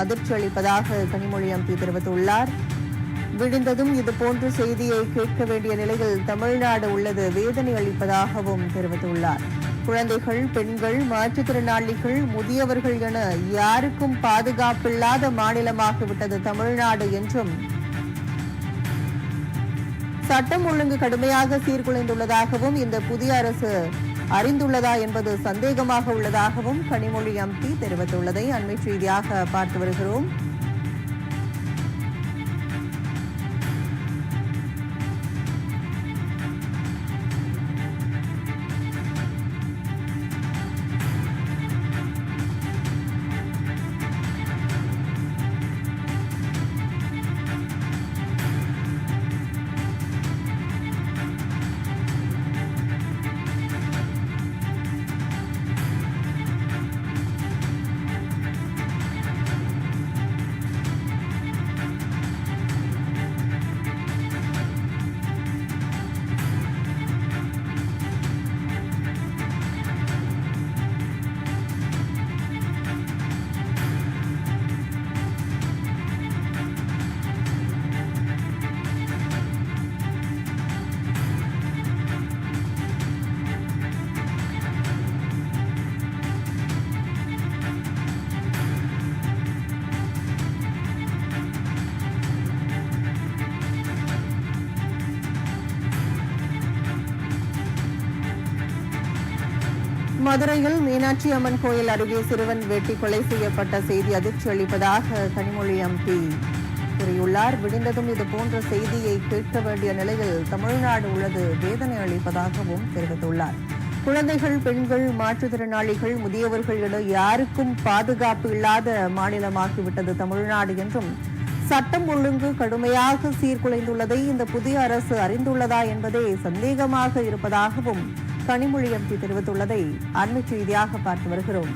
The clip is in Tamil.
அதிர்ச்சி அளிப்பதாக கனிமொழி எம்பி தெரிவித்துள்ளார். விழுந்ததும் இதுபோன்ற செய்தியை கேட்க வேண்டிய நிலையில் தமிழ்நாடு உள்ளது வேதனை அளிப்பதாகவும் தெரிவித்துள்ளார். குழந்தைகள், பெண்கள், மாற்றுத்திறனாளிகள், முதியவர்கள் என யாருக்கும் பாதுகாப்பில்லாத மாநிலமாகிவிட்டது தமிழ்நாடு என்றும், சட்டம் ஒழுங்கு கடுமையாக சீர்குலைந்துள்ளதாகவும், இந்த புதிய அரசு அறிந்துள்ளதா என்பது சந்தேகமாக உள்ளதாகவும் கனிமொழி எம்பி தெரிவித்துள்ளதை அண்மை செய்தியாக பார்த்து வருகிறோம். மதுரையில் மீனாட்சி அம்மன் கோயில் அருகே சிறுவன் வெட்டி கொலை செய்யப்பட்ட செய்தி அதிர்ச்சி அளிப்பதாக கனிமொழி எம்பி கூறியுள்ளார். விழுந்ததும் இதுபோன்ற செய்தியை கேட்க வேண்டிய நிலையில் தமிழ்நாடு உள்ளது வேதனை அளிப்பதாகவும் தெரிவித்துள்ளார். குழந்தைகள், பெண்கள், மாற்றுத்திறனாளிகள், முதியவர்கள் என யாருக்கும் பாதுகாப்பு இல்லாத மாநிலமாகிவிட்டது தமிழ்நாடு என்றும், சட்டம் ஒழுங்கு கடுமையாக சீர்குலைந்துள்ளதை இந்த புதிய அரசு அறிந்துள்ளதா என்பதே சந்தேகமாக இருப்பதாகவும் கனிமொழி எம்பி தெரிவித்துள்ளதை அண்மை செய்தியாக பார்த்து வருகிறோம்.